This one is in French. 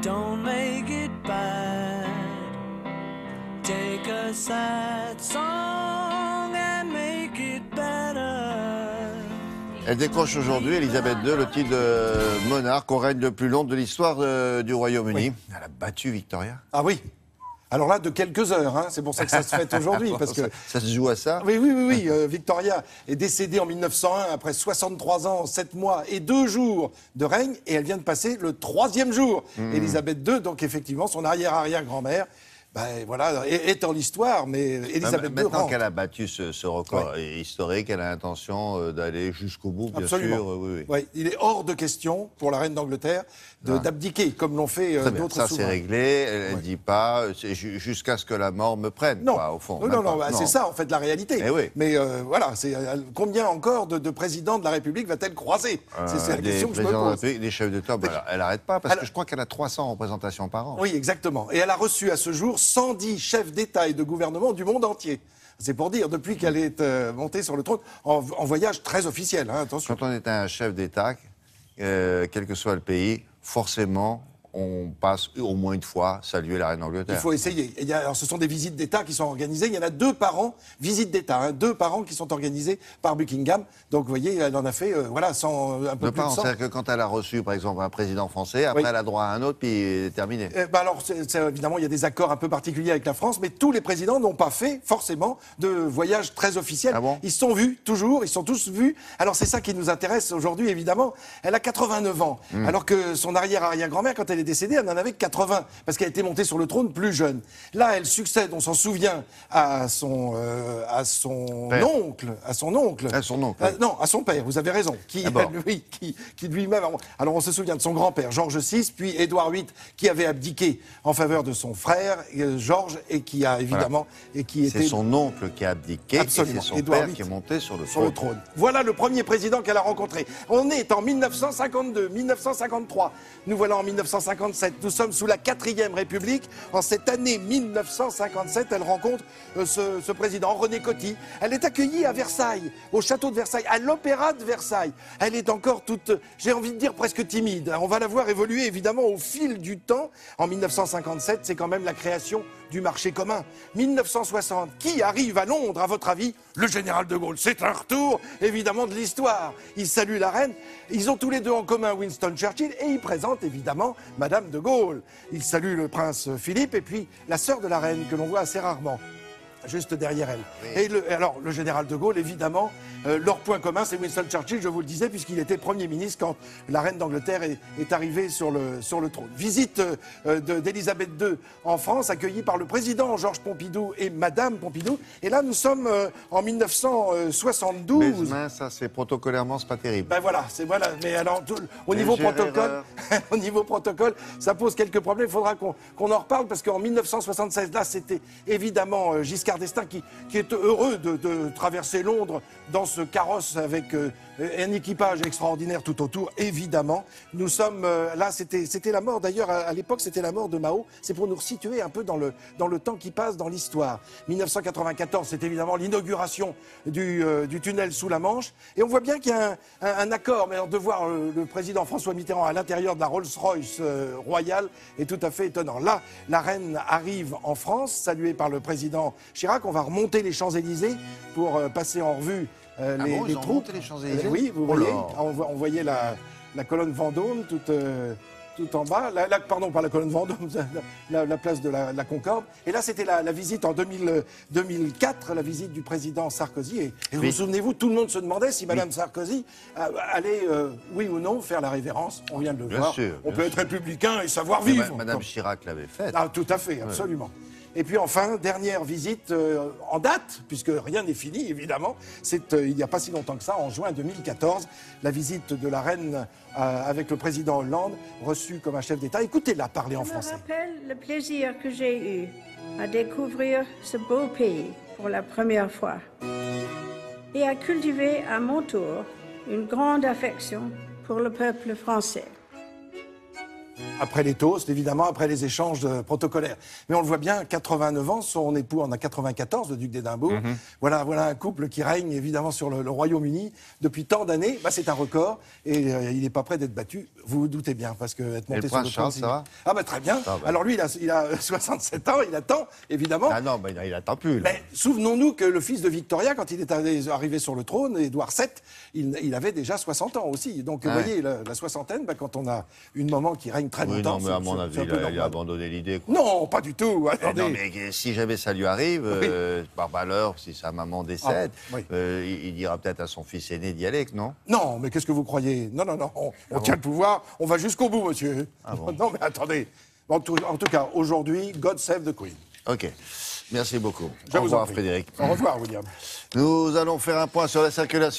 Don't make it bad. Take a sad song and make it better. Elle décroche aujourd'hui, Elisabeth II, le titre de monarque au règne le plus long de l'histoire du Royaume-Uni. Oui. Elle a battu Victoria. Ah oui. Alors là, de quelques heures, hein. C'est pour ça que ça se fête aujourd'hui. Parce que... ça se joue à ça. Oui. Victoria est décédée en 1901 après 63 ans, 7 mois et 2 jours de règne. Et elle vient de passer le 3e jour. Elisabeth II, donc effectivement, son arrière-arrière-grand-mère, voilà, est dans l'histoire, mais Elisabeth II maintenant rentre. qu'elle a battu ce record historique, elle a l'intention d'aller jusqu'au bout, bien sûr. Oui. Il est hors de question pour la reine d'Angleterre d'abdiquer, comme l'ont fait d'autres souverains. Ça, c'est réglé. Elle ne dit pas jusqu'à ce que la mort me prenne, non. quoi, au fond. Non, c'est ça, en fait, la réalité. Mais voilà, combien encore de présidents de la République va-t-elle croiser? C'est la question que je me pose. Des chefs d'État, elle n'arrête pas, parce que je crois qu'elle a 300 représentations par an. Oui, exactement. Et elle a reçu à ce jour 110 chefs d'État et de gouvernement du monde entier. C'est pour dire, depuis qu'elle est montée sur le trône, en voyage très officiel, hein, attention. Quand on est un chef d'État, quel que soit le pays, forcément, on passe au moins une fois saluer la reine d'Angleterre. Il faut essayer. Alors, ce sont des visites d'État qui sont organisées. Il y en a 2 par an, visites d'État, 2 par an qui sont organisées par Buckingham. Donc, vous voyez, elle en a fait, un peu plus de 100. C'est-à-dire que quand elle a reçu, par exemple, un président français, après elle a droit à un autre, puis c'est terminé. Alors, évidemment, il y a des accords un peu particuliers avec la France, mais tous les présidents n'ont pas fait, forcément, de voyage très officiel. Ah bon? Ils se sont vus, toujours, ils sont tous vus. Alors, c'est ça qui nous intéresse aujourd'hui, évidemment. Elle a 89 ans, alors que son arrière-arrière-grand-mère, quand elle est décédée, elle en avait 80, parce qu'elle était montée sur le trône plus jeune. Là, elle succède, on s'en souvient, à son oncle. À son oncle. Non, à son père, vous avez raison. Qui lui-même... Alors, on se souvient de son grand-père, Georges VI, puis Édouard VIII, qui avait abdiqué en faveur de son frère, Georges, et qui a évidemment... C'est son oncle qui a abdiqué, absolument, et c'est son Édouard père VIII, qui est monté sur le trône. Voilà le premier président qu'elle a rencontré. On est en 1952, 1953. Nous voilà en 1957. Nous sommes sous la 4e République. En cette année 1957, elle rencontre ce président, René Coty. Elle est accueillie à Versailles, au château de Versailles, à l'Opéra de Versailles. Elle est encore toute, j'ai envie de dire, presque timide. On va la voir évoluer, évidemment, au fil du temps. En 1957, c'est quand même la création du marché commun. 1960, qui arrive à Londres, à votre avis? Le général de Gaulle. C'est un retour, évidemment, de l'histoire. Il salue la reine. Ils ont tous les deux en commun Winston Churchill et il présente, évidemment, Madame de Gaulle. Il salue le prince Philippe et puis la sœur de la reine, que l'on voit assez rarement, juste derrière elle. Oui. Et alors, le général de Gaulle, évidemment, leur point commun, c'est Winston Churchill, je vous le disais, puisqu'il était Premier ministre quand la reine d'Angleterre est arrivée sur le trône. Visite d'Elisabeth II en France, accueillie par le président Georges Pompidou et Madame Pompidou. Et là, nous sommes en 1972. Mais ça, c'est protocolairement, c'est pas terrible. Voilà. Mais alors, au niveau protocole, ça pose quelques problèmes. Il faudra qu'on en reparle, parce qu'en 1976, là, c'était évidemment Giscard d'Estaing qui est heureux de traverser Londres dans ce carrosse avec un équipage extraordinaire tout autour, évidemment. Nous sommes là, c'était la mort, d'ailleurs, à l'époque, c'était la mort de Mao. C'est pour nous resituer un peu dans le temps qui passe dans l'histoire. 1994, c'est évidemment l'inauguration du tunnel sous la Manche. Et on voit bien qu'il y a un accord. Mais alors, de voir le président François Mitterrand à l'intérieur de la Rolls-Royce royale est tout à fait étonnant. Là, la reine arrive en France, saluée par le président Chirac. On va remonter les Champs-Élysées pour passer en revue les troupes. Les Champs-Élysées. Oui, vous voyez, on voyait la colonne Vendôme tout en bas. Pardon, pas la colonne Vendôme, la place de la Concorde. Et là, c'était la visite en 2004, la visite du président Sarkozy. Et vous souvenez-vous, tout le monde se demandait si Madame Sarkozy allait, oui ou non, faire la révérence. On vient de le voir. On peut être républicain et savoir vivre. Madame Chirac l'avait fait. Tout à fait, absolument. Et puis enfin, dernière visite en date, puisque rien n'est fini, évidemment. C'est il n'y a pas si longtemps que ça, en juin 2014, la visite de la reine avec le président Hollande, reçue comme un chef d'État. Écoutez-la parler en français. Je me rappelle le plaisir que j'ai eu à découvrir ce beau pays pour la première fois et à cultiver à mon tour une grande affection pour le peuple français. Après les toasts, évidemment, après les échanges protocolaires. Mais on le voit bien, 89 ans, son époux en a 94, le duc d'Édimbourg. Voilà un couple qui règne évidemment sur le Royaume-Uni depuis tant d'années. Bah, c'est un record et il n'est pas prêt d'être battu. Vous vous doutez bien, parce que être monté le sur le prince trône, Charles, ça va? Ah bah très bien. Ça va. Alors lui, il a 67 ans, il attend, évidemment. Ah non, mais il attend plus. Là. Mais souvenons-nous que le fils de Victoria, quand il est arrivé sur le trône, Édouard VII, il avait déjà 60 ans aussi. Donc, vous voyez, la soixantaine, quand on a une maman qui règne très Oui, longtemps... non, mais à mon avis, un peu il a normal. abandonné l'idée. quoi. Non, pas du tout. Attendez. Non, mais si jamais ça lui arrive, par malheur, si sa maman décède, oui. il dira peut-être à son fils aîné d'y aller, non? Non, mais qu'est-ce que vous croyez? Non, on tient le pouvoir, on va jusqu'au bout, monsieur. bon Non, mais attendez. En tout cas, aujourd'hui, God save the Queen. Ok. Merci beaucoup. Je Au vous en revoir, prie. Frédéric. Au revoir, William. Nous allons faire un point sur la circulation.